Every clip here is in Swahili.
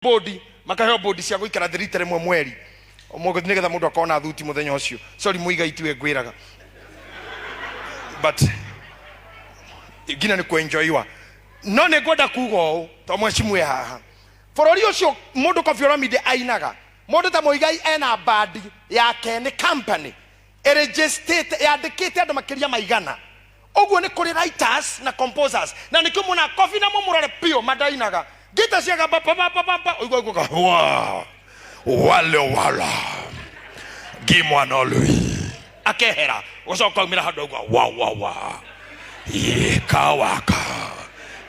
body makaheo body cia guikara thiritere mwe mweri omogo nigetha mundu akona thuti muthenya ucio sorry muiga itiwe gwiraga but igina ni kuenjoywa no ne goda kugo to mwecimu haha forori ucio mundu Kofi ainaga mundu ta muigai ena badi yake ni company registered yandikite andu makiria maigana oguo ni kuri writers na composers na nikio muna Kofi na mumurore pio madainaga gita cia gamba papa oiguo wow wale wala gimwana lui akehera ucoka umira handu oguo wa kawaka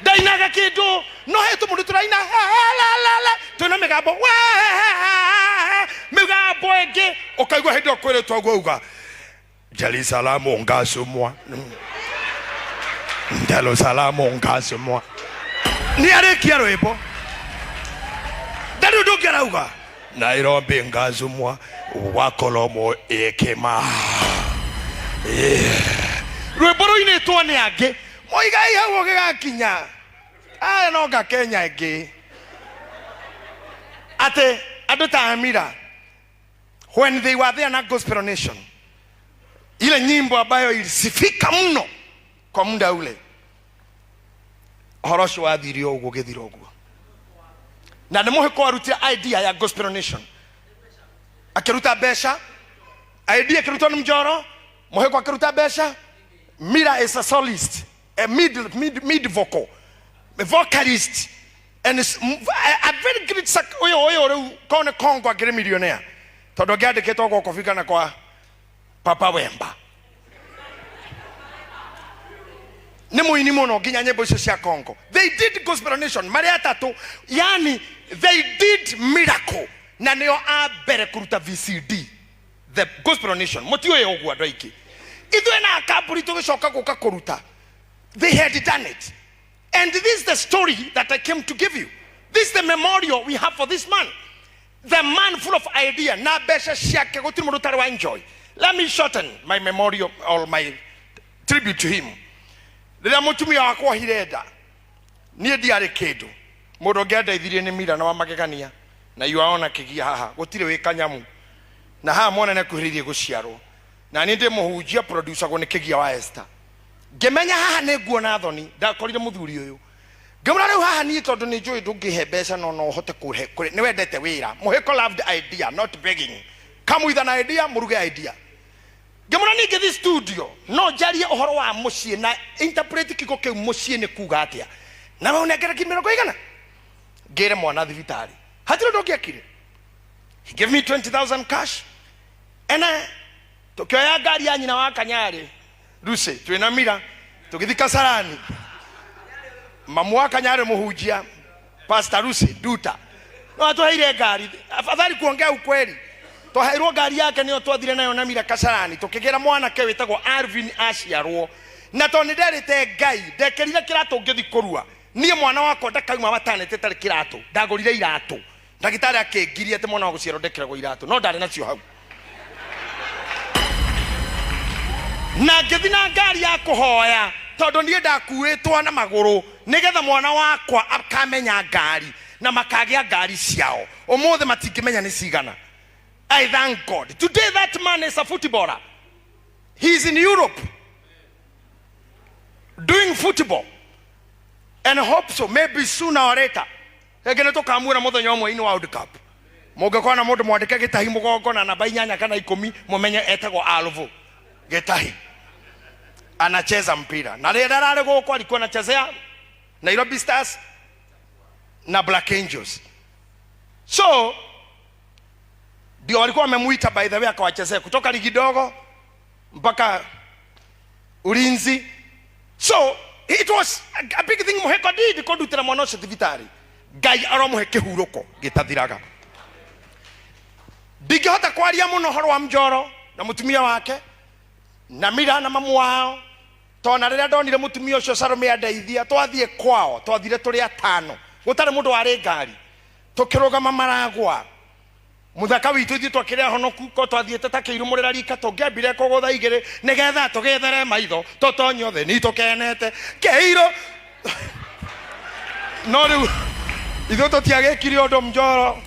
dainaga kindu no hetu mundu turaina la tuna migambo enge ukaigua hindi okwire twaguo uga jali salamu ngasumwa ndalo salamu ngasumwa ni arekia rwimbo ndari ndungera uga Nairobi ngasumwa wakolomo ekema rwimbo ruinitwo ni angi moigai hau gigakinya no nga Kenya ingi ate andu ta Amira when they were there na gospel nation ile nyimbo ambayo ilisifika mno kwa muda ule horosho wathirio uguo githiro uguo na nĩ mũheko arutira idea ya gospel nation akiruta besha idea akiruta mjoro mũheko akiruta besha Mira is a soloist a mid vocal a vocalist and a very great oyo kone Congo agire millionaire todo gade keto kwa kufika na kwa Papa Wemba ni muini mono ginya nyimbo icio cia Congo they did gospel nation maria tatu yani they did miracle na nio abere kuruta VCD the gospel nation motio ye ogwa doiki itwe na kaburi tugicoka guka kuruta they had done it and this is the story that I came to give you. This is the memorial we have for this man, the man full of idea na besha shake go tiri murutari wa enjoy. Let me shorten my memorial or my tribute to him. Rira mutumia wakwa hirenda nie diare kindu mundu ngenda ithirie ni Mira na wa magegania na yuaona kigia haha gutire wi kanyamu na haha mwana ne kuhiririe guciarwo na ni ndi muhunjia producer go ni kigia wa Esther gemenya haha ne guona thoni ndakorire muthuri uyu ngamura riu haha ni tondu ni njui ndungihe mbeca no hote kuhe ni wendete wira muheko loved idea not begging come with an idea muruge idea ngamura ni ngithi studio no jarie uhoro wa mucie na interpret kiko ke mucie ni kuga atia na we unengera kimero kuigana ngire mwana thibitari hatiro ndogiakire he gave me 20,000 cash and tokioya ngari ya nyina wa Kanyari Ruse twina Mira tugithika Sarani mamu wa Kanyari muhujia Pastor Ruse Duta no atuhaire ngari afadhali kuongea ukweli twahairwo ngari yake niyo twathire nayo na Mira Kasarani tukigera mwana ke witagwo Alvin aciarwo na toni nderite Ngai ndekerire kirato ngithi kurua nie mwana wakwa ndakauma matanete tari kirato ndagurire irato ndagitari akengirie ate mwana wa guciarwo ndekeragwo irato no ndari nacio hau na ngithina ngari ya kuhoya tondu nie ndakuitwo na maguru nigetha mwana wakwa akamenya ngari na makagia ngari ciao omothe matingimenya ni cigana. I thank God today that man is a footballer. He is in Europe doing football and I hope so maybe sooner or later egene to kamwira muthenya omwe ini World Cup mungekwa na mundu mwandike gitahi mugongo na namba 8 kana 10 mumenye etagwo Alvo getahi anacheza mpira na rĩrĩa ararĩ gũkũ alikuwa anachezea Nairobi Stars na Black Angels so ndio walikuwa wamemuita by the way akawachezea kutoka ligi dogo mpaka Ulinzi so it was a big thing muheko did kondutira mwana ũcio thibitari Ngai aromuhe kĩhurũko gĩtathiraga ndingĩhota kwaria mũno horo wa mjoro na mutumia wake na Mira na mamu wao tona rĩrĩa ndonire mutumia ũcio Salome andeithia twathie kwao twathire tũrĩ atano gũtarĩ mũndũ warĩ ngari tukĩrũgama maragwa muthaka witũ ithuĩ twakĩrĩa honoku ko twathiĩte ta kĩirumũrĩra rika tũngĩambire kũgũtha igĩrĩ nĩgetha tũgĩthere maitho tũtonyothe nĩ tũkenete kĩirũ no rĩu ithuĩ tũtiagĩkire ũndũ Njoro,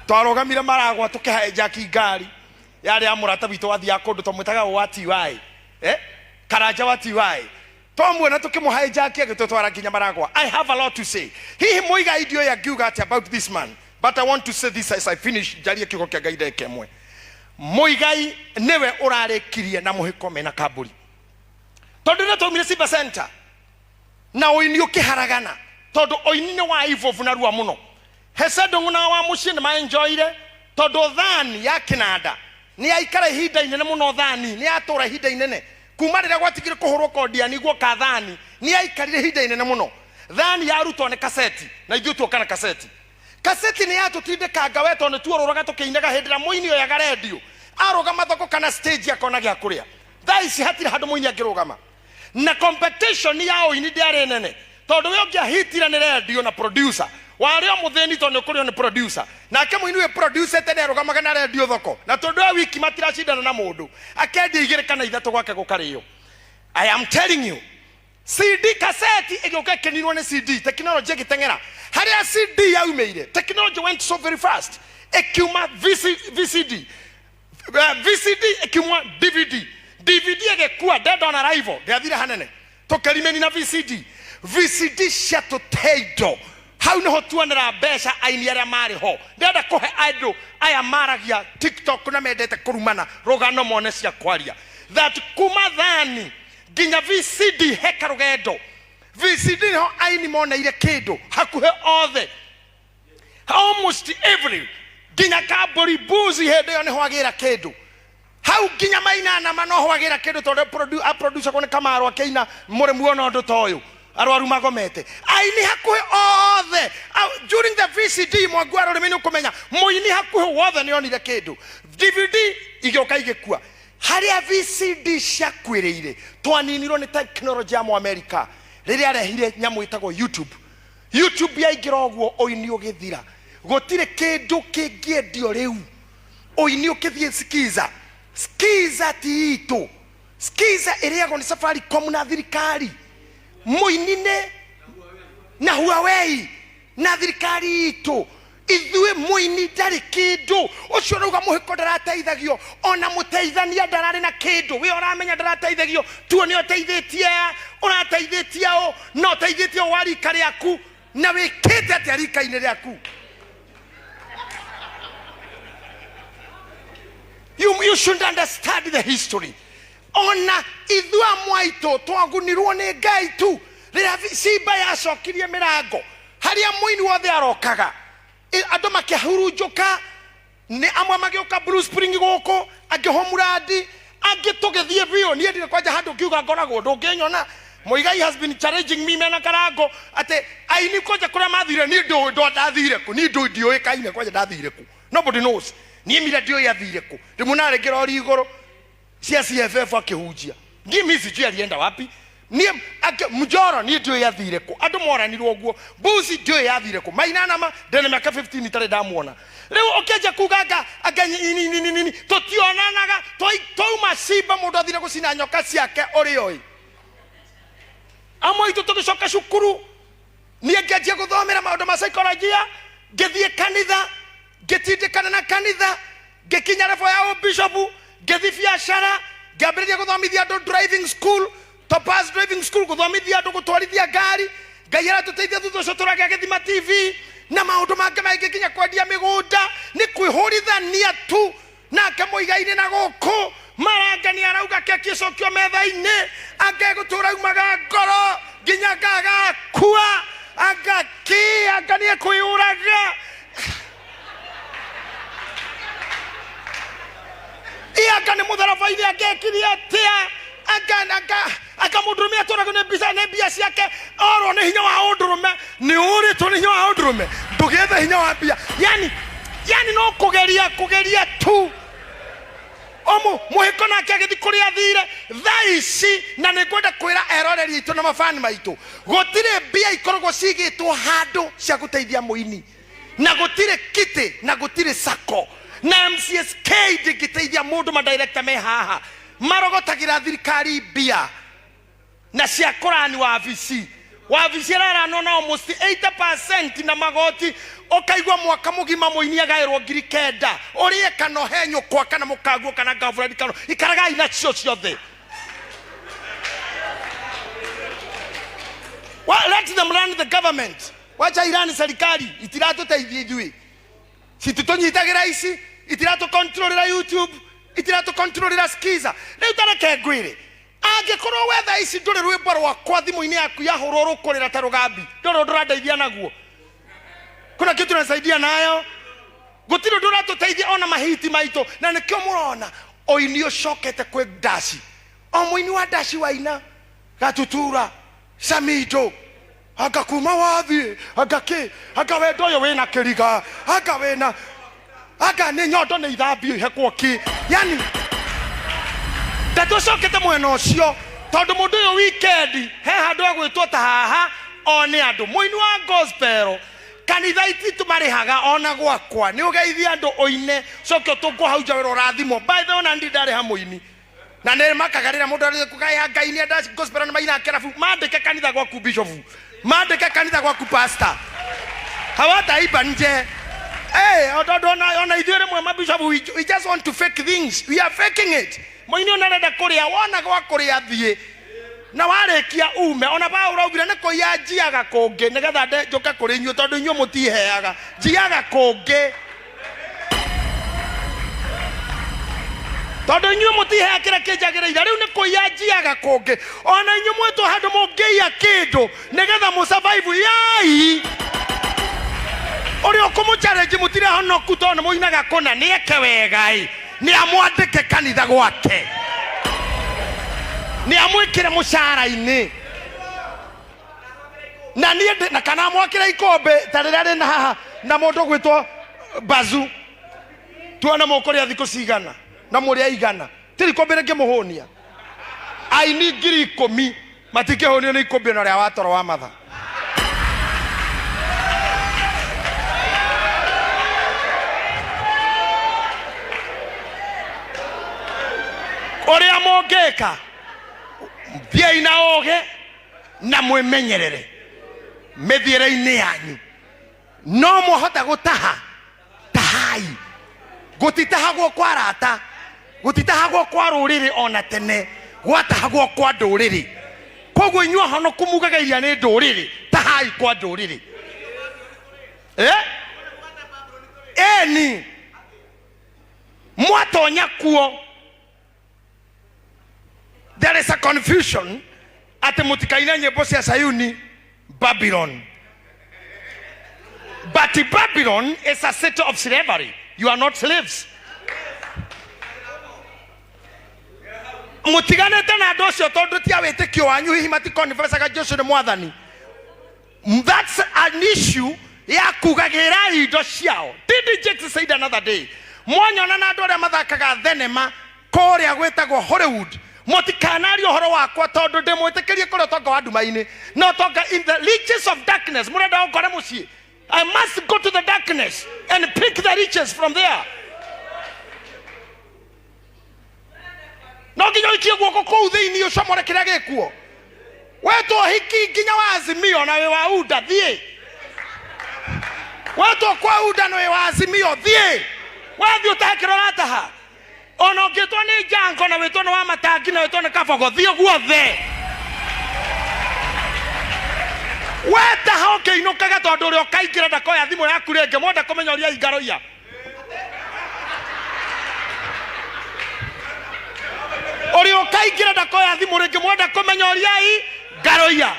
twarogamire Maragwa tũkĩhaijaki ngari yarĩ ya mũrata witũ wathiaga kũndũ tũmwĩtaga wa TY, Karanja wa TY, twamwona tũkĩmũhaijaki agĩtũtwara nginya Maragwa. I have a lot to say. Hihi Muigai ndio akiuga about this man, but I want to say this as I finish. Jarie kiugo kĩa Ngai ndeke mwe. Muigai niwe ũrarĩkirie na mũhĩko mena kambũri, tondũ nĩ twaumire Simba Center na ũini ũkĩharagana, tondũ ũini nĩ wa ivovu na rua mũno. Hece ndũng'una wa mũciĩ nĩ maenjoyire, tondũ thani ya kĩnanda nĩ yaikara ihinda inene mũno. Thani nĩ yatũra ihinda inene kuma rĩrĩa gwatigire kũhũrwo kondia nĩguo ka thani nĩ yaikarire ihinda inene mũno. Thani yarutwo nĩ kaseti na ithuĩ tuoka na kaseti. Kaseti nĩ yatũtindĩkanga we tondũ tuorũraga tũkĩinaga hĩndĩ ĩrĩa mũini oyaga redio arũgama thoko kana stage akona gĩa kũrĩa. Thaa ici hatirĩ handũ mũini angĩrũgama, na competition ya ũini ndĩarĩ nene, tondũ we ũngĩahitire nĩ redio na producer warĩo mũthĩni tondũ nĩ ũkũrĩo nĩ producer, nake mũini we producer tene arũgamaga na redio thoko, na tondũ we wiki matiracindana na mũndũ akendia 2 kana 3 gwake gũkarĩo. I am telling you, CD cassette ĩgĩũka ĩkĩninwo nĩ CD, technology ĩgĩteng'era. Harĩa CD yaumĩire, technology went so very fast. Ĩkiuma VCD, VCD ĩkiuma DVD, DVD ĩgĩkua dead on arrival, ndĩathire hanene tũkĩrimeni na VCD. VCD ciatũteindo hau nĩho tuonera mbeca aini arĩa marĩ ho. Ndĩrenda kũhe andũ aya maragia TikTok na mendete kũrumana rũgano mone cia kwaria that kuma thani nginya VCD heka rũgendo. VCD nĩho aini moneire kĩndũ hakuhĩ othe, almost every, nginya kambũri buzi hĩndĩ ĩyo nĩho agĩra kĩndũ hau, nginya Mainana manoho agĩra kĩndũ tondũ producer kone Kamaro akĩina mũrĩmu ona ũndũ ta ũyũ arwaru magomete. Aini hakuhĩ othe during the VCD mwangwaro rĩmĩ nĩũkũmenya mũini hakuhĩ wothe nĩonire kĩndũ. DVD igĩũka igĩkua. Harĩa VCD ciakuĩrĩire twaninirwo nĩ technology ya Mũamerika rĩrĩa arehire nyamũ ĩtagwo YouTube. YouTube yaingĩra ũguo ũini ũgĩthira, gũtirĩ kĩndũ kĩngĩendio rĩu. Ũini ũkĩthiĩ Skiza, Skiza ti itũ, Skiza ĩrĩagwo nĩ Safaricom na thirikari. Mũini na Huawei na thirikari itũ. Ithuĩ mũini ndarĩ kĩndũ. Ũcio rauga mũhĩko ndarateithagio, ona mũteithania ndararĩ na kĩndũ. We ũramenya ndarateithagio, tuo nĩ ũteithĩtie, ũrateithĩtie o, no ũteithĩtie wa rika rĩaku na wĩkĩte atĩa rika-inĩ rĩaku. You should understand the history. Ona ithuĩ amwe aitũ twagunirwo nĩ Ngai tu rĩrĩa Simba yacokirie mĩrango, harĩa mũini wothe arokaga andũ makĩhurunjũka, nĩ amwe magĩũka Blue Spring gũkũ, angĩ Homuradi, angĩ tũgĩthiĩ biũ. Niĩ ndirĩ kwanja handũ ngiuga ngoragwo ndũngĩnyona. Muigai has been challenging me mena Karango ate aini kwanja kũrĩa mathire niĩ ndathire ku, niĩ ndiũĩkaine kwanja ndathire ku, nobody knows. Niĩ mira ndiũĩ athire ku, ndĩmũna rĩngĩ rori igũrũ cia CFF akĩhunjia ngimi sijui alienda wapi. Niĩ Njoro niĩ ndiũĩ athire ku, andũ moranirwo ũguo. Buzi ndiũĩ athire ku, Mainana ma ndene mĩaka 15 itarĩ ndamuona. Rĩu ũkĩanjia kuga anga nini tũtionanaga twauma Simba mũndũ athire gũcina nyoka ciake ũrĩ oĩ. Amwe itũ tũgĩcoka cukuru, niĩ ngĩanjia gũthomera maũndũ ma psychologia, ngĩthiĩ kanitha, ngĩtindĩkana na kanitha, ngĩkinya level ya bishopu, ngĩthiĩ biacara, ngĩambĩrĩria gũthomithia andũ driving school, Topaz driving school, gũthomithia andũ gũtwarithia ngari. Ngai aratũteithia thutha ũcio tũragĩa Gĩthima TV na maũndũ mangĩ maingĩ nginya kwendia mĩgũnda. Nĩ kwĩhũrithania tu. Nake Muigai na gũkũ Marangani arauga keki ĩcokio metha-inĩ, angĩgũtũra umaga ngoro nginya ngagakua, anga nĩ kwĩyũraga. Anga nĩ mũtharaba-inĩ angĩkire atĩa, anga mũndũrũme atũragwo nĩ mbia ciake, orwo nĩ hinya wa ũndũrũme. Nĩ ũrĩtwo nĩ hinya wa ũndũrũme, ndũgethe hinya wa mbia. Yani no kũgeria tu. Mũhĩko nake agĩthiĩ kũrĩa athire. Thaa ici na nĩ ngwenda kwĩra eroreri aitũ na mabani maitũ, gũtirĩ mbia ikoragwo cigĩtwo handũ cia gũteithia mũini, na gũtirĩ kiti na gũtirĩ sako na MCSK ndĩngĩteithia mũndũ. Madirector me haha marogotagĩra thirikari mbia na cia kũrani wa VC. wabici ararano almost 80% na magoti okaigwa mwaka mugima muini agairwo ngiri kenda urie kano henyo kwa kana mukaguo kana girlfriend kano ikaraga ina cio ciothe. Let them run the government. Wacha irani serikali itiratuteithia ithui. Situtonyiitagira ici itiratukontrolera YouTube, itiratukontrolera Skiza. Riu tareke ngwire angikorwo wetha ici nduri rwimbo rwakwa thimu-ini yaku yahurwo rukurira ta rugambi ndoro ndurandeithia naguo. Kuna kitu tunasaidia nayo gutiro nduratuteithia ona mahiti maitu na nikio murona oini ucokete kwi ndaci o muini wa ndaci waina gatutura Samido akakuma wathi agake akawendo yo wina kiriga akawena aka ni nyondo ni ithambi hekwo ki yani tatucokete mwena ucio tondu mundu uyu weekend he handu agwitwo ta haha one andu muini wa gospel kanitha ititu marihaga ona gwakwa ni ugeithia andu oine coke tuko hau nja wira rathimo by the way ndari ha muini na ne makagarira mundu ari kugaya Ngai ni ndaci gospel na maina kerafu mandike kanitha gwaku bishop mandike kanitha gwaku pastor hawataiba nje. Ona ithuere mwe mabishop we just want to fake things. We are faking it. Muini onarenda kuria wona gwa kuria thie na warekia ume ona ba uraugire ne ko ya jiaga konge nigetha nde njoka kuri inyu tondu inyu mutiheaga jiaga konge tondu inyu mutihea kira kinjagireira riu ne ko ya jiaga konge ona inyu mwetu handu mungeia kindu nigetha mu survive yai ori okumu challenge mutire hono kutono muinaga kona nieke wegai ni amwandike kanitha gwake ni amwikire mucara-ini na nie na kana amwakire ikombe tarira ri na haha na mundu gwitwo Bazu tuona mukoria thiku cigana na muri aigana tiri kombe ringi muhunia aini ngiri 10 matikihunio ni ikombe na ria watoro wa matha oria mongeka thiai na oge na mwimenyerere mithiire-ini yanyu no muhota gutaha tahai gutitahagwo kwa rata gutitahagwo kwa ruriri ona tene gwatahagwo kwa nduriri koguo inyuo hono kumugagairia ni nduriri tahai kwa nduriri eni mwatonya kuo. There is a confusion at the mutikaina nyimbo cia Sayuni Babylon. But Babylon is a city of slavery. You are not slaves. Mutiganete na andu cio tondu tia witikio wanyu hihi matikonfessaga Jesu ni mwathani. That's an issue ya kugagira indo ciao. Did Jesus say another day? Mwanyona na andu aria mathakaga thenema koria gwetagwo Hollywood. Motikanari ohoro wakwa tondu ndimwitikirie kuri tonga wa nduma-ini no tonga in the riches of darkness murenda ngore mucii. I must go to the darkness and pick the riches from there. No nginya ikie guoko kuu thiini ucomore kiria gikuo wetwo hiki nginya wa Azimio na we wa UDA thie wetwo kwa UDA na we wa Azimio thie wathi utahekero rataha ona ngitwo ni Jango na wetwo ni wa Matangi na wetwo ni Kabogo thie guothe weta hoke inukaga tondu uri okaingira ndakoya thimu yaku ringi mwenda kumenya uria ingaroia uri okaingira ndakoya thimu ringi mwenda kumenya uria ingaroia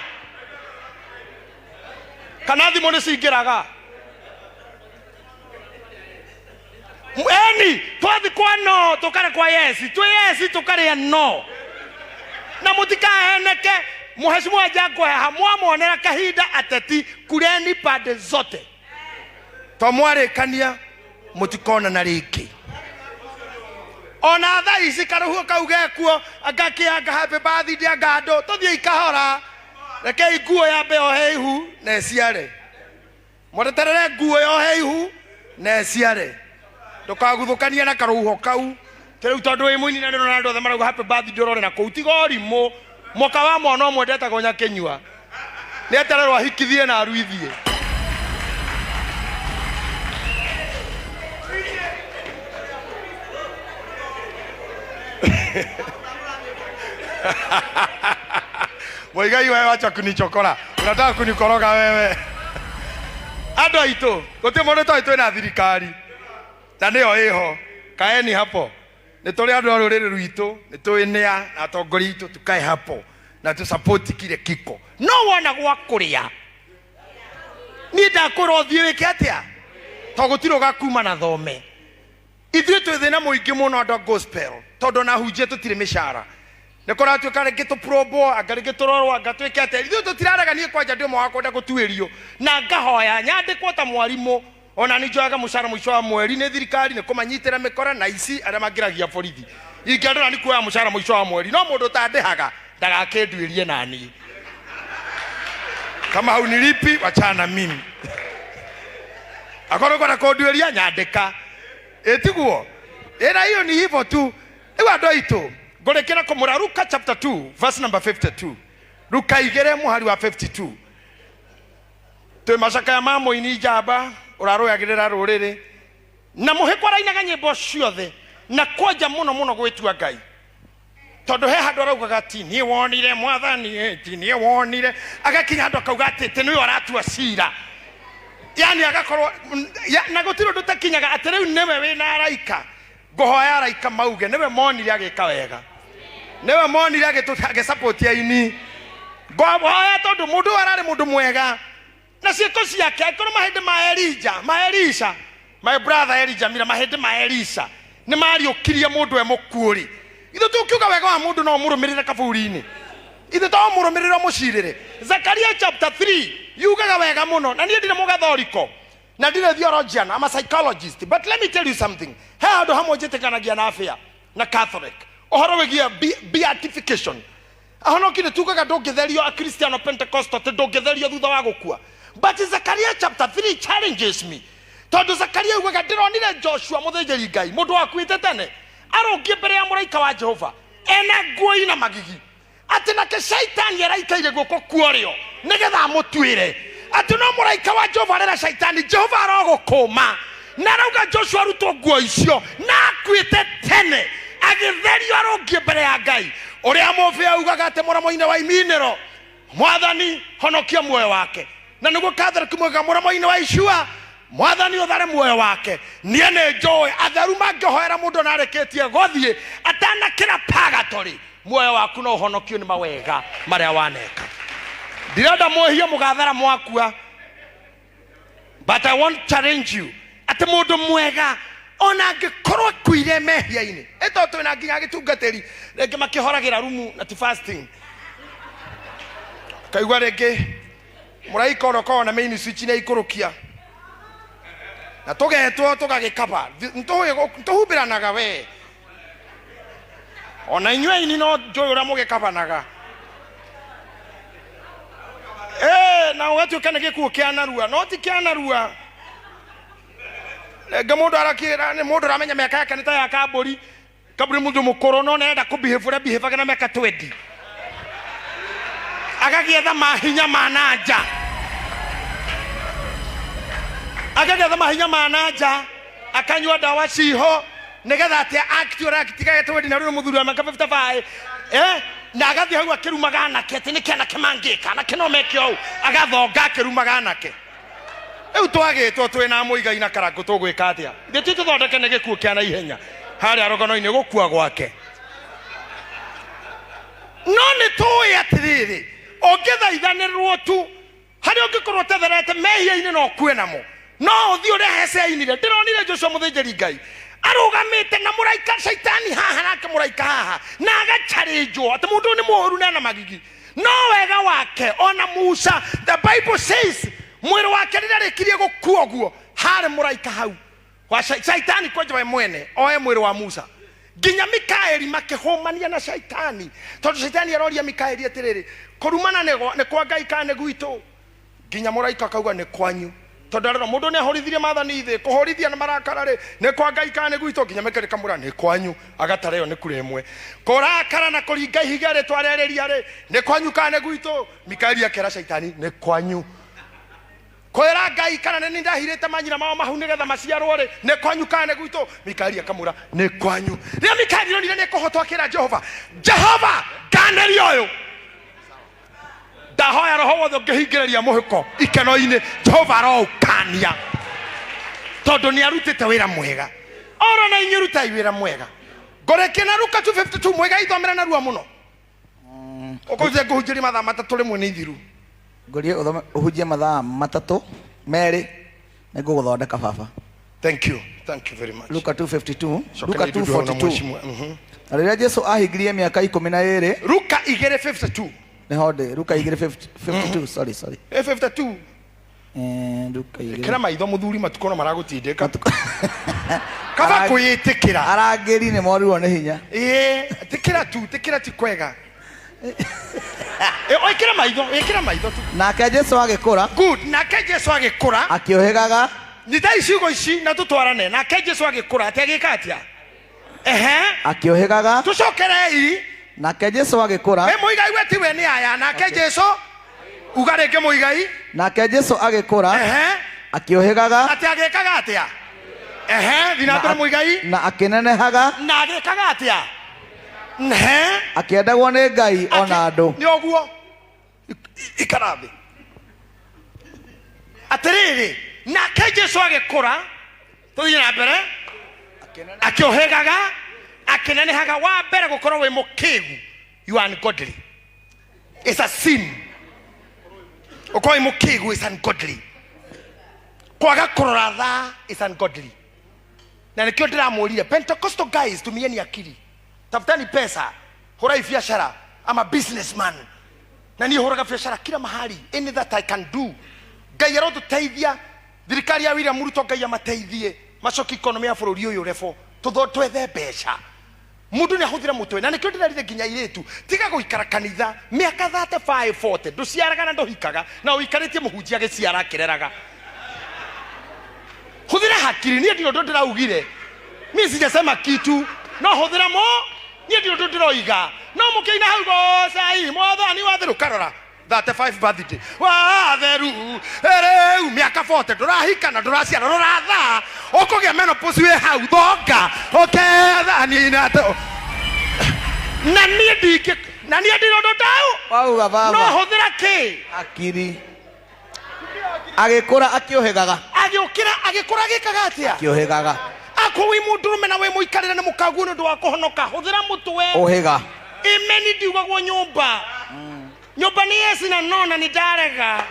kana thimu ni cingiraga eni twathi kwa no tukare kwa yesi twi yesi tukare no na mutikaheneke muheshimiwa Jango hamwamonera kahinda ateti kureni pande zote to mwarikania mutikona na ringi ona tha ici karuhuo kauge kuo agakianga happy birthday angando tuthie ikahora reke nguo ya mbeo heihu na eciare mureterere nguo yo heihu na eciare ndukaguthukania na karuhuo kau teriu tondu wi muini na ndona andu othe marauga happy birthday ndorore na kuu tiga rimũ moka wa mwana mwendete gonya kenyua nĩ etererwo ahikithie na aruithie. Moigai wewe acha kunichokora. Unataka kunikoroga wewe. Andũ aitũ, gũtirĩ mũndũ tũĩ na thirikari. Na nĩyo ĩho. Kaeni hapo. Nĩ tũrĩ andũ a rũrĩrĩ rwitũ, nĩ tũĩ nĩa na atongoria aitũ tukae hapo na tu support kile kiko. No wona gwa kũrĩa. Niĩ ndakũra ũthiĩ wĩke atĩa? To gũtirĩ ũgakuma na thome. Ithuĩ twĩ thĩna mũingĩ mũno andũ a gospel. Tondũ na hunjia tũtirĩ mĩcara. Nĩ kũratuĩka rĩngĩ tũprobo, anga rĩngĩ tũrorwo, anga tuĩke atĩa. Ithuĩ tũtirarega kwanja ndĩ ũmwe wa kwenda gũtuĩrio. Na ngahoya nyandĩkwo ta mwarimũ. Ona nĩ njoyaga mũcara mũico wa mweri nĩ thirikari nĩ kũmanyitĩra mĩkora na ici arĩa mangĩragia borithi. Ingĩandora nĩ kuoya mũcara mũico wa mweri. No mũndũ tandĩhaga ndagakĩnduĩrie nani. Kama hunilipi wachana mimi. Akorwo kwa kũnduĩria nyandĩka. Etiguo. Era hiyo ni hivyo tu. Ewa andũ aitũ. Ngũrĩkĩra kũmũra Luka chapter 2 verse number 52. Luka 2 mũhari wa 52. Twĩ macakaya ma mũini njamba ũrarũyagĩrĩra rũrĩrĩ. Na mũhĩkwarainaga nyĩmbo ciothe na kwanja mũno gwĩtua Ngai. Tondũ he handũ araugaga ti niĩ wonire mwathani ti niĩ wonire. Agakinya handũ akauga atĩ nĩwe aratua cira. Yani agakorwo na gũtirĩ ũndũ takinyaga atĩ rĩu nĩwe wĩna araika. Ngũhoya araika mauge nĩwe monire agĩka wega. Nĩwe monire agĩsupport yaini. Ngũhoya tondũ mũndũ ararĩ mũndũ mwega. Na ciĩko ciake akorwo mahĩndĩ ma Elisha, my brother Elijah mira mahĩndĩ ma Elisha nĩ mariũkirie mũndũ mũkuũri. Ithuĩ tũkiuga wega wa mũndũ no mũrũmĩrĩre kaburi-inĩ. Ithuĩ to mũrũmĩrĩre mũcirĩre. Zakaria chapter 3 yugaga wega mũno na niĩ ndirĩ mũgathoriko na ndirĩ theologian, I'm a psychologist, but let me tell you something. He handũ hamwe njĩtĩkanagia na afya na Catholic ũhoro wĩgiĩ beatification. Ahonokire tugaga ndũngĩtherio a Christian Pentecostal te ndũngĩtherio thutha wa gũkua. But Zakaria chapter 3 challenges me. Tondũ Zakaria yugaga ndĩronire Joshua mũthĩnjĩri Ngai mũndũ wakuĩte tene arũngie mbere ya mũraika wa Jehova ena nguo ina magigi atĩ nake shaitani araikaire guoko kuorĩo nĩgetha amũtuĩre atĩ no mũraika wa Jehova arera shaitani Jehova arogũkũma na arauga Joshua arutwo nguo icio na akuĩte tene agĩtherio arũngie mbere ya Ngai ũrĩa mũbĩa augaga atĩ mũramo-inĩ wa iminĩro mwathani honokia muoyo wake. Na nĩguo Catholic mwega mũramo-inĩ wa Ishua mwathani ũthare muoyo wake. Niĩ nĩ njũĩ atheru mangĩhoera mũndũ na arĩkĩtie gũthiĩ atanakĩra purgatory muoyo waku no ũhonokio nĩ mawega marĩa waneka. Ndirenda mwĩhia mũgathara mwakua, but I want to challenge you atĩ mũndũ mwega ona angĩkorwo kuire mehia-inĩ ĩto twĩna nginya gĩtungatĩri rĩngĩ makĩhoragĩra rumu na ti fasting. Kaigua rĩngĩ mũraika ũrokoo na main switch na ikũrũkia na tũgetwo tũgagĩkaba ntũhumbĩranaga we ona inyuĩ-inĩ no njũĩ ũrĩa mũgĩkabanaga na ũgatuĩka nĩ gĩkuũ kĩa narua no ti kĩa narua. Rĩngĩ mũndũ arakĩra nĩ mũndũ ũramenya mĩaka yake nĩ ta ya kambũri kaburi mũndũ mũkũrũ no nenda kũbehave ũrĩa behavaga na mĩaka 20 agagĩetha mahinya ma nanja akanyua ndawa ciho nĩgetha atĩ act ũrĩa akitigaga 20 na rĩu mũthuri wa mĩaka 55 na agathiĩ hau akĩrumaga anake atĩ nĩkĩ anake mangĩka anake no meke ũũ agathonga akĩrumaga anake. Rĩu twagĩtwo twĩna mũigai na karangũ tũgwĩka atĩa? Ithuĩ tũthondeke nĩ gĩkuũ kĩa na ihenya harĩa rũgano-inĩ gũkua gwake. No nĩ tũĩ atĩrĩrĩ ũngĩthaithanĩrwo tu harĩa ũngĩkorwo tetherete mehia-inĩ no kuĩ namo no ũthiĩ ũrĩa Hesea-inire. Ndĩronire Joshua mũthĩnjĩri Ngai arũgamĩte na mũraika shaitani haha nake mũraika haha na agacarĩnjwo atĩ mũndũ nĩ mũũru na ena magigi. No wega wake ona Musa, the Bible says mwĩrĩ wake rĩrĩa rĩkirie gũkua ũguo harĩ mũraika hau wa shaitani kwanja we mwene oe mwĩrĩ wa Musa. Nginya Mikaeli makĩhũmania na shaitani tondũ shaitani aroria Mikaeli atĩrĩrĩ kũrumana nĩ kwa Ngai kana nĩ gwitũ. Nginya mũraika akauga nĩ kwanyu tondaro mundu ne horithirie mathani thi kuhorithia na marakara ri ne kwa ngai kana gwito nginya mekere kamura ne kwanyu agatareo ne kuremwe kurakara na kuringa ihiga ri twarereria ri ne kwanyu kana gwito Mikaeli akera shaitani ne kwanyu kwera ngai kana ne ndahirite manyira mao mahu nigetha maciarwo ri ne kwanyu kana gwito Mikaeli akamura ne kwanyu ria Mikaeli ronire ne kuhotwa kira Jehova ganeri oyo dahoya roho wothe ngihingireria muhiko ikeno-ini Jehova roukania tondu ni arutite wira mwega oro na inyiruta wira mwega ngoreke na Luka 2:52 mwega ithomera na ruo muno ukoze nguhunjiri mathaa matatu rimwe ni ithiru ngorie uhunjie mathaa matatu meri niguguthondeka baba. Thank you very much. Luka 2:52 Luka 2:42 Rĩrĩa Jesu ahingirie mĩaka 12 Luka 2:52 Nehode Luka 2:52 sorry 52 Luka 2 kira maitho muthuri matukono maragutindika kaba kuyitikira arangeri ne morirwo nĩ hinya tikira ti kwega ikira maitho tu nake Jesu agĩkũra good nake Jesu agĩkũra akĩohegaga nita icigo ici na tutwarane nake Jesu agĩkũra ategeka atia akĩohegaga tucokerei nake Jesu agĩkũra we muigai we tiwe ni aya nake Jesu ugarenge muigai nake Jesu agĩkũra akĩohegaga ati agĩkaga atia thina mbere muigai na akĩnenehaga na agĩkaga atia akĩendagwo nĩ Ngai ona andũ nĩ ũguo ikarathi atiriri nake Jesu agĩkũra tuthie na mbere akĩohegaga akinenehaga wa mbere gukorwo we mukigu you are ungodly it's a sin ukoe mukigu is ungodly kwaga kurora tha is ungodly na nikio ndiramurire Pentecostal guys tumieni akili tafutani pesa horai biashara ama businessman na ni horaga biashara kila mahali any that I can do Ngai arotuteithia thirikari ya William Ruto Ngai amateithie macoki economy ya bururi uyu refo twethe mbeca mundu ni ahuthira mutwe na nikio ndirarire nginya iretu tiga guikara kanitha miaka 35 40 nduciaraga na nduhikaga na uikaritie muhunjia giciara akireraga huthira hakiri ni ndio ndo ndiraugire mimi sijasema kitu no huthira mo ni ndio ndo ndiroiga no mukiina hau go sai mwathani watheru karora 35 birthday watheru ereu miaka 40 ndurahika na nduraciara ruratha ukugia menopause we hau thonga okethani na to na nie ndike na nie ndirondo tau wauga baba no huthira ki akiri agĩkũra akĩohegaga agĩkũra gĩkaga atia akĩohegaga akwi mundurume na we muikarire ni mukagu ndu wa kuhonoka huthira mutwe ohega imeni ndiugagwo nyumba nyumba ni yes na no na ni ndarega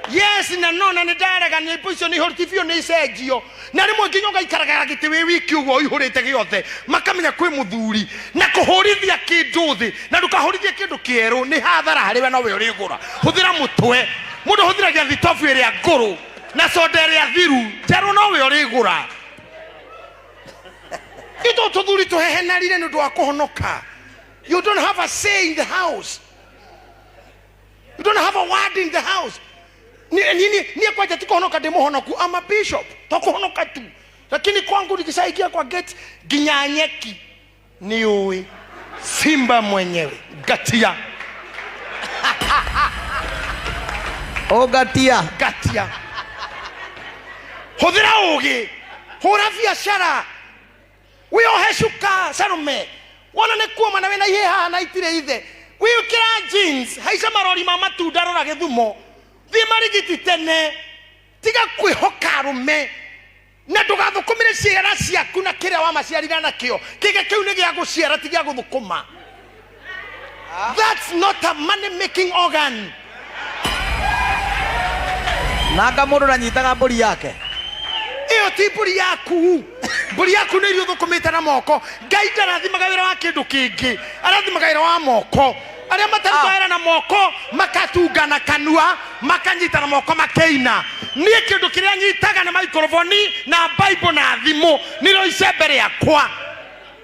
yes na no na ni ndarega ni position ni hortifio ni cenjio na rimwe nginya ikaraga giti wi wiki ugo ihurite giothe makamenya kwi muthuri na kuhurithia kindu thi na ndukahurithia kindu kieru ni hathara hariwe no we urigura huthira mutwe mundu huthiragia thitofu iria nguru na soda iria thiru jaru no we urigura ito tuthuri tuhehenarire ndu wa kuhonoka. You don't have a say in the house. You don't have a word in the house. Ni kwa jati kuhonoka demo honoku. I'm a bishop. Tokuhonoka tu. Lakini kwangu nikisaikia kwa gate ginyanyeki ni uwe simba mwenyewe gatia. O gatia. Gatia. Hodhira ugi. Hora biashara. Wio heshuka sarume. Wana nekuwa manawe na yeha na itire ithe. Wio kira jeans. Haisa marori mama tu darora gedhumo. Thi marigiti tene. Tiga kwihoka rume. Na ndũgathũkũmĩre ciara ciaku na kĩrĩa wamaciarire nakĩo kĩge kĩu nĩ gĩa gũciara ti gĩa gũthũkũma. That's not a money making organ. Nanga mũndũ nanyitaga mbũri yake. Iyo ti mbũri yaku. Mbũri yaku nĩ irio thũkũmĩte na moko. Ngai ndarathimaga wĩra wa kĩndũ kĩngĩ. Arathimaga wĩra wa moko. Arĩa mataruta wĩra na moko makatunga na kanua makanyita na moko makeina. Niĩ kĩndũ kĩrĩa nyitaga na microphone na Bible na thimũ nĩrĩo icembe rĩakwa.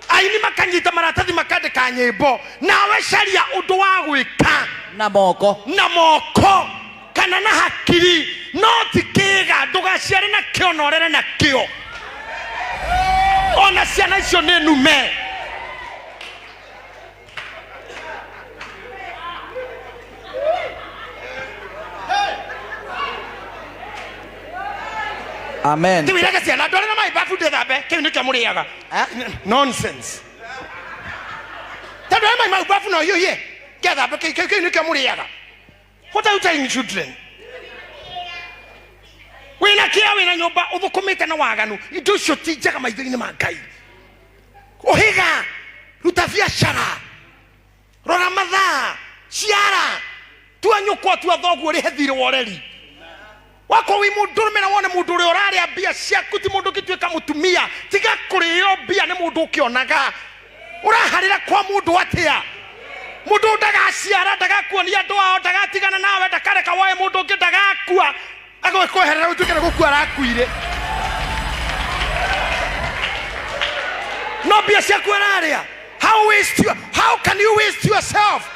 Aini makanyita maratathi makandĩka nyĩmbo nawe caria ũndũ wa gwĩka na moko kana na hakiri not kega ndugaciare na kio norere na kio ona ciana icio nĩ nume. Amen. Tiwireke ciana ndore na mai bafu ndethambe kiu nĩ kĩo mũrĩaga. Nonsense. Tandore mai bafu no yuye gethambe kiu nĩ kĩo mũrĩaga. What are you telling children? Wina kia wina nyumba uthukumite na waganu indo cio ti njega maitho-inĩ ma Ngai. Uhiga ruta biacara rora mathaa ciara tua nyukwa tua thoguo rihe thirĩ woreri wako wi mundurume na wone mundu uri ũrarĩa mbia ciaku ti mundu ũngĩtuĩka mũtumia tiga kũrĩo mbia nĩ mundu ũkĩonaga ũraharĩra kwa mundu atĩa mundu ndagaciara ndagakuonia andũ ao ndagatigana nawe ndakareka woe mundu ũngĩ ndagakua agwĩkweherera ũtuĩke nĩ gũkua arakuire no mbia ciaku ararĩa. How can you waste yourself?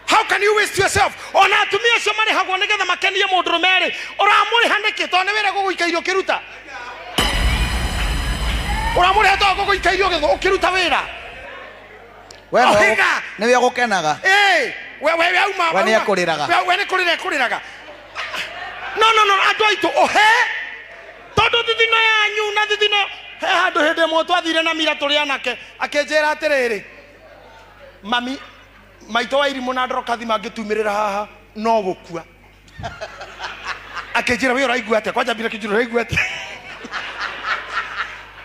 How can you waste yourself? Ona atumia acio marĩhagwo nĩgetha makenie mũndũrũme rĩ ũramũrĩha nĩkĩ tondũ nĩ wĩra gũgũikairio ũkĩruta ũramũrĩha tondũ gũgũikairio ũkĩruta wĩra wewe nĩwe gũkenaga we auma we nĩ ekũrĩraga we nĩ kũrĩraga. No andũ aitũ tondũ thithino yanyu na thithino he handũ hĩndĩ ĩmwe twathire na mira tũrĩ anake akĩnjĩra atĩrĩrĩ mami maitũ wa irimũ na ndorokathi mangĩtumĩrĩra haha no gũkua akĩnjĩra we ũraigua atĩa kwanja mbira kĩnjĩra ũraigua atĩa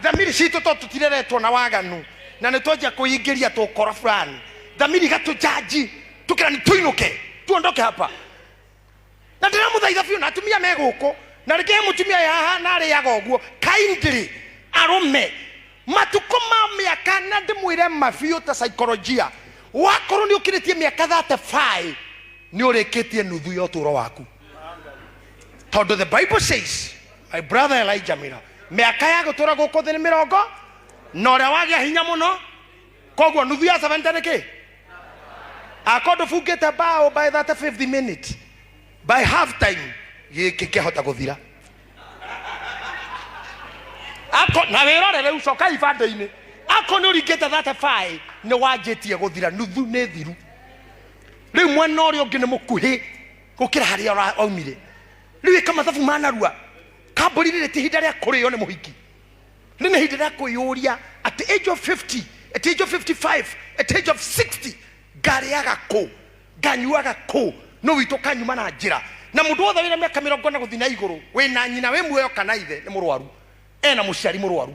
thamiri citũ tondũ tũtireretwo na waganu na nĩ twanjia kũingĩria tũkora fulani thamiri gatũjaji tũkĩra nĩ tũinũke tuondoke hapa na ndĩramũthaitha biũ na atumia me gũkũ na rĩngĩ he mũtumia haha na arĩaga ũguo kindly arume matukũ ma mĩaka na ndĩmwĩre mabiũ ta psychologia wakorwo nĩ ũkĩrĩtie mĩaka 35 nĩ ũrĩkĩtie nuthu ya ũtũũro waku tondũ the Bible says my brother Elijah Mira mĩaka ya gũtũũra gũkũ thĩ nĩ 40 na ũrĩa wagĩa hinya mũno koguo nuthu ya 70 nĩkĩ akorwo ndũbungĩte bao by 35th minute by half time gĩkĩ kĩahota gũthira na wĩrore rĩu coka ibandĩ-inĩ ako nĩ ũringĩte 35 nĩ wanjĩtie gũthira nuthu nĩ thiru rĩu mwena ũrĩa ũngĩ nĩ mũkuhĩ gũkĩra harĩa aumire rĩu ĩka mathabu manarua kambũri rĩrĩ ti ihinda rĩa kũrĩo nĩ mũhiki rĩ nĩ ihinda rĩa kwĩyũria at the age of 50 at the age of 55 at the age of 60 ngarĩaga kũ nganyuaga kũ no witũ kanyuma na njĩra na mũndũ wothe wĩna mĩaka 40 gũthiĩ na igũrũ wĩna nyina wĩ muoyo kana ithe nĩ mũrwaru ena mũciari mũrwaru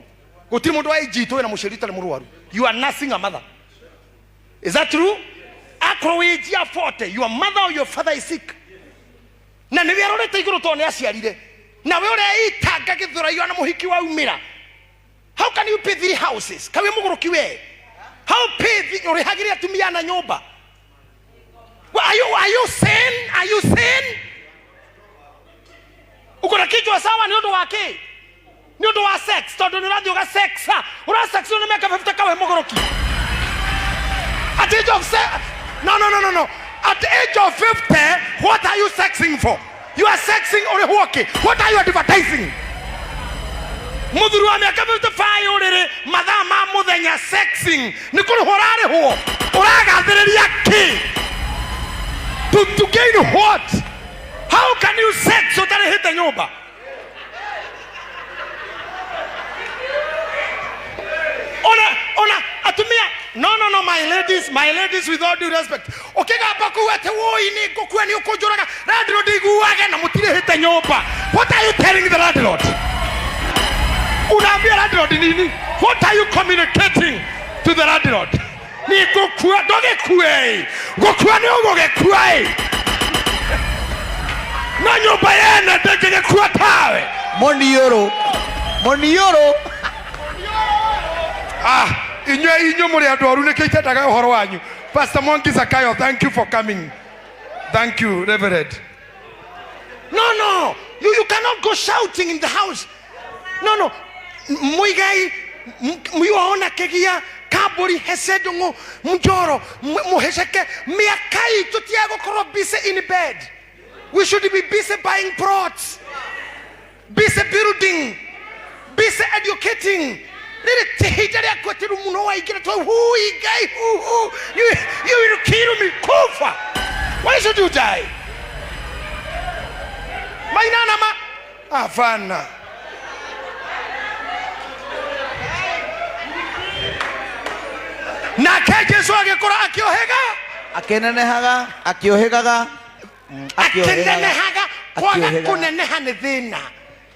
gũtirĩ mũndũ wa age itũ ena mũciari ũtarĩ mũrwaru. You are nursing a mother. Is that true? Akorwo wĩ age ya 40 your mother or your father is sick na nĩ wĩrorete igũrũ tondũ nĩ aciarire na we ũrĩa itanga gĩthũraio na mũhiki waumĩra. How can you pay 3 houses kawe mũgũrũki we how pay ũrĩhagĩre atumia na nyũmba? Are you sane? Uko na kichwa sawa nĩ ũndũ wa kĩ? Nĩ ũndũ wa sex tondũ nĩ ũrathiĩ ũgasexa ũrasex nĩ mĩaka 50 kawe mũgũrũki at the age of no at the age of 50 what are you sexing for? You are sexing ũrĩhwo kĩ? What are you advertising? Mũthuri wa mĩaka 55 ũrĩrĩ mathaa ma mũthenya sexing nĩ kũrĩhwo ũrarĩhwo ũragathĩrĩria kĩ? To gain what? How can you sex ũtarĩhĩte nyũmba? Ona atumia no my ladies with all due respect okay gamba ku ate woi ni ngukua ni ukunjuraga landlord iguage na mutirĩhĩte nyũmba. What are you telling the landlord? Unaambia landlord nini? What are you communicating to the landlord? Ni ngukua ndogekue ngukua ni ugugekue na nyũmba yene ndĩngĩgĩkua tawe monioro inyo muri andu oru nikitendaga uhoro wanyu. Pastor Monki Zakayo, thank you for coming. Thank you, Reverend. No, you cannot go shouting in the house. No, muigai muiona kegia kaburi hesedungu mjoro muhesheke miakai tutiago korobise in bed. We should be busy buying plots, busy building, busy educating. You will kill me. Kufa. Why should you die? My nana, Afana. Na keje swage kora akiohega. Akenenehaga, akiohegaga. Akenenehaga, kwaga kuneneha ni dhina.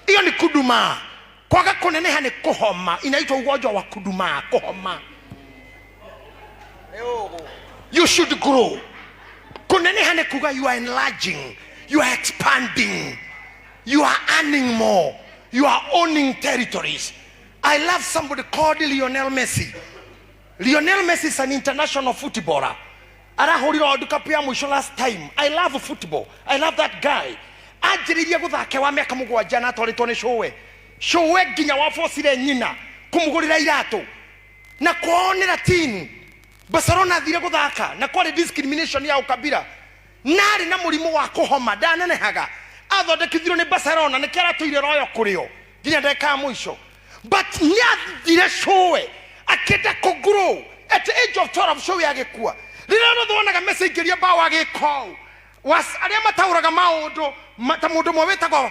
Iyo ni kuduma. Kwaga kuneneha ni kuhoma. Inaitwa ugonjwa wa kuduma, kuhoma. You should grow. Kuneneha ni kuga, you are enlarging, you are expanding, you are earning more, you are owning territories. I love somebody called Lionel Messi. Lionel Messi is an international footballer. Last time. I love football. I love that guy. Ajiriria guthake wa miaka mugwanja na toritwo ni showe. Showe ginya wa fosire nyina kumugurira irato. Na kuonera tin. Barcelona thire guthaka na kwari discrimination ya ukabira. Nari na murimu wa kuhoma danenehaga. Athondekithirwo ni Barcelona ni kera tuire royo kurio. Ginya ndeka mwisho. But nyathire showe akenda kugrow at the age of 12 showe agekua. Lino the one that message geria ba wageko. Was ariama tauraga maondo tamundo mweta ko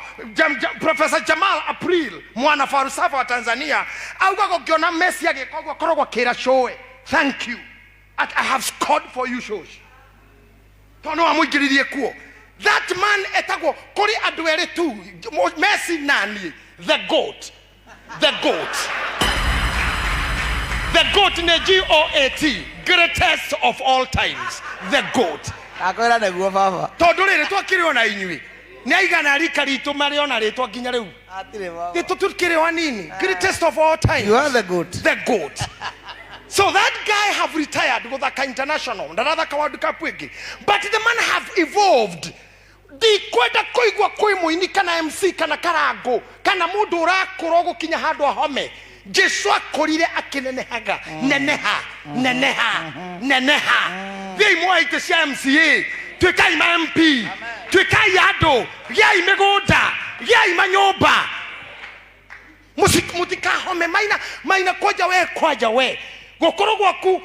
Professor Jamal April mwana farusafa wa Tanzania auga ko kiona Messi ageko korogwa kera showe. Thank you. I have scored for you shows. Tono amugiririe kuo. That man etago kori adwere tu Messi nani the goat. The goat. The goat in the GOAT, greatest of all times. The goat. Akoira neguo baba. Todore to kiriona inyui. Naiga rika rito mariona reto ginya reu. Atire baba. Reto tukiriwa nini? Greatest of all times. You are the goat. The goat. So that guy have retired with a international. But the man have evolved. Di kwenda koigwa koimu ini kana MC kana karago kana mundu urakorogo kinya handu ahome. Jesu akorire akinenehaga neneha thei mwaite cia MCA twikai ma MP twikai ando yai migunda yai manyomba mutika home maina kwaja we gukoro gwaku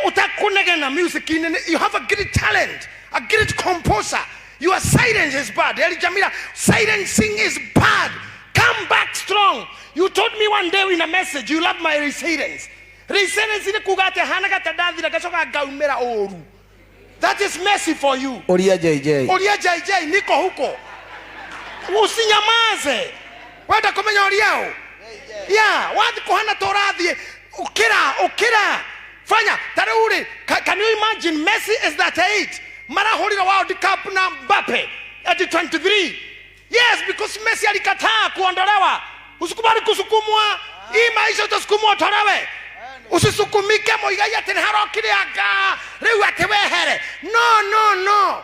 utakunegena music in. You have a great talent, a great composer. Your silence is bad. Eli Jamila, silencing is bad. Come back strong. You told me one day in a message you love my resilience. Resilience is kugate hanaga tadadhi na kasoka gaumera oru. That is mercy for you. Oria JJ. Oria JJ niko huko. Usinyamaze. Wada kumenya oriao. Yeah, wadi kuhana toradhi. Ukira. Fanya tareure. Can you imagine Messi is that age? Mara holira World Cup na Mbappe at 23. Yes, because Messi alikataa kuondolewa. Usikubali kusukumwa. Hii maisha utasukumwa tolewe. Usisukumike moigaya tena harokire aga. Leo atewehere. No.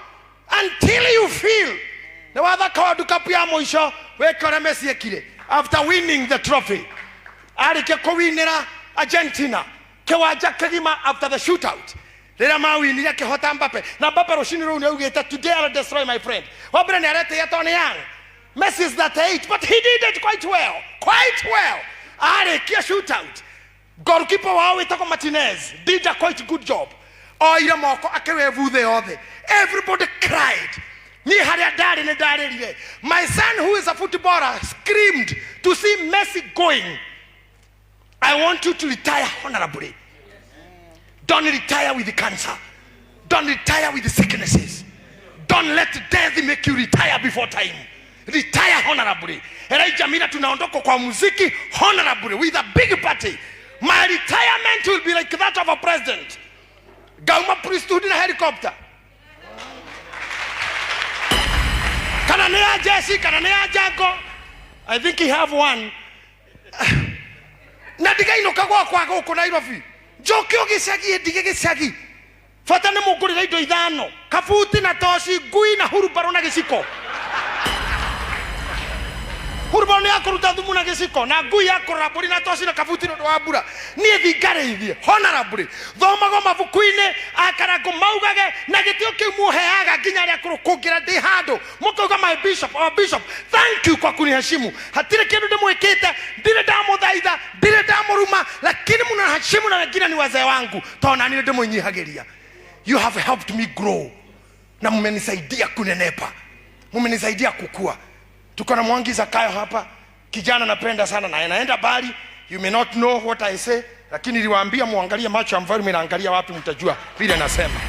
Until you feel. Na wadha World Cup ya mwisho wekora Messi ekire. After winning the trophy. Alike kuwinira Argentina. Kewaja kagima after the shootout. Lera mawini yake hota Mbappe. Na Mbappe roshini ro unaugeta today I'll destroy my friend. Wabra ni arete ya Tony Young. Messi is that age, but he did it quite well. Are kia shootout. Goalkeeper wao itako Martinez did a quite good job. Oira moko akewevu the other. Everybody cried. Ni haria dare. My son who is a footballer screamed to see Messi going. I want you to retire honorably. Don't retire with the cancer. Don't retire with the sicknesses. Don't let death make you retire before time. Retire honorably. Elijah Mira tunaondoka kwa muziki honorably with a big party. My retirement will be like that of a president. Gauma priesthood in a helicopter. Kananea Jesse, Kananea Jago. I think he have one. Nadiga inokagwa kwa huko Nairobi. Jokyo gisagi gisagi. Fatana muguri raido idano. Kafuti na toshi gui na huru barona gisiko. Huruboni ya kuruta thumu na giciko na ngui ya kuraburi na toci na kabuti no wa mbura nie thingareithie honorably thomago mabuku-ini akarango maugage na gitio kiu muheaga nginya ria kurukungira ndi handu mukauga my bishop or bishop thank you kwa kuniheshimu hatire kindu ndimwikite ndire ndamuthaitha ndire ndamuruma lakini mnaheshimu na wengine ni wazee wangu tona ni ndimwinyihagiria. You have helped me grow na mmenisaidia kunenepa, mmenisaidia kukua. Tuko na Mwangi Zakayo hapa, kijana napenda sana na anaenda bali. You may not know what I say, lakini niliwaambia muangalie macho ya mfalme na angalia wapi mtajua vile nasema.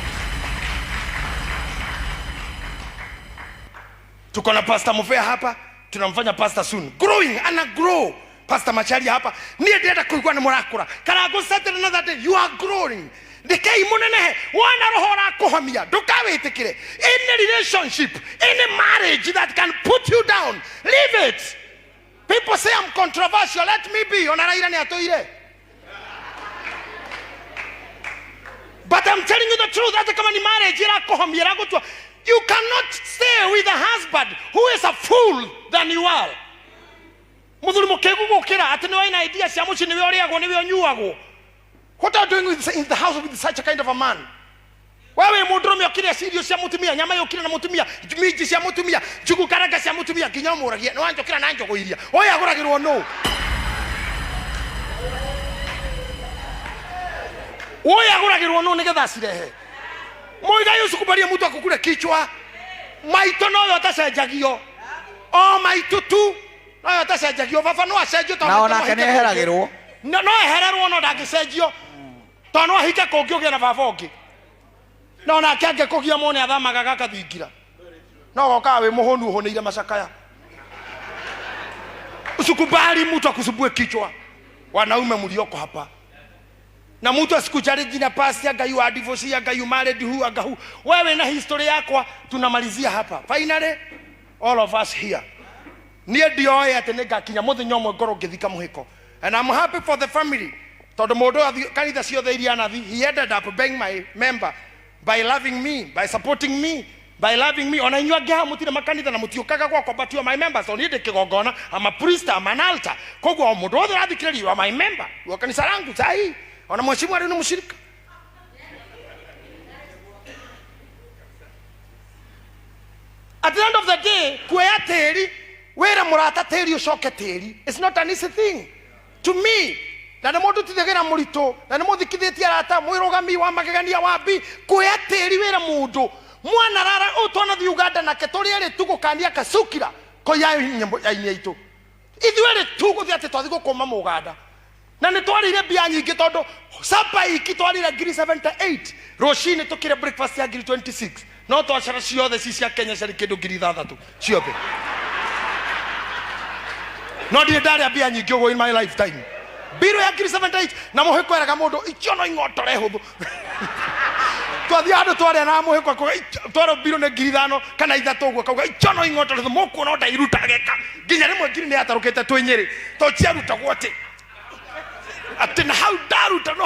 Tuko na Pastor Mufea hapa, tunamfanya pastor soon. Growing, ana grow. Pastor Machari hapa, niye ndienda kuigua ni murakura. Karago Saturday another day, you are growing. Ndikei munenehe, wana roho ra kuhamia, ndukawitikire. Any relationship, any marriage that can put you down, leave it. People say I'm controversial, let me be. Onaraira ni atoire. But I'm telling you the truth, hata kama ni marriage ira kuhamia ra gutwa, you cannot stay with a husband who is a fool than you are. Muthuri mukegu gukira ati ni waina idea cia muci ni we oriagwo ni we onyuagwo. What are you doing in the house with such a kind of a man? Wewe mudrume okire sirio cia mutumia nyama yokire na mutumia miji cia mutumia jugu karanga cia mutumia kinya muragia no anjokira na anjogo iria oya aguragirwo no oya aguragirwo no nigetha cirehe moiga yusu kubaria mtu akukure kichwa maito no yo tacenjagio o maitutu no yo tacenjagio baba no acenjio to na ona kene heragirwo no ehererwo no ndagicenjio to no ahike kungiogia na baba ongi no na kiange kugia mone athamaga gakathingira no goka we muhonu uhoneire macakaya usikubali mtu akusubue kichwa. Wanaume mlioko hapa na mtu asikujali jina pasi aga you are divorced aga you married who aga who wewe na history yako tunamalizia hapa. Finally all of us here nie dioe atenega kinya muthinyo mwe ngoro ngithika muhiko and I'm happy for the family. Todo modo kanitha ciothe iria nathi he ended up being my member by loving me, by supporting me, by loving me. Ona inywa gya mutire makanitha na mutiukaga kwa but you are my members. On ide kigogona I'm a priest, I'm an altar. Kogwa modo othe rathikiri you are my member. Wa kanisa langu sai. Ona mheshimu ari ni mshirika. At the end of the day, kuya teri, wera murata teri ushoke teri. It's not an easy thing. To me, na nä må ndå tithä gä ra må ritå na nä må thikithä tie arata mwä rå gami wa magegania wa mbi kwä a tä ri wä ra må ndå mwana rara å twanathi Uganda nake tå rä erä tu gå kania kacukira ko yainä aitå ithuä rä tu gå thiä atä twathi gå kå ma må ganda na nä twarä mbia nyingä tondå sapa iki twarä 78 rå cinä tå kä re breakfast ya 26 no twacara ciothe ci cia Kenya ciarä kä ndå 6,000 ciothe no ndirä ndarä mbia nyingä å in my lifetime. Biro ya 78 na muhiko eraga mundu ichono ingotore huthu twathi andu tware na muhiko ko twaro biro ne 5,000 kana 3 gwo kauga ichono ingotore huthu muku no ndairuta geka nginya rimwe ngiri ni atarukite twinyiri to ciaruta gwote ati na how daruta no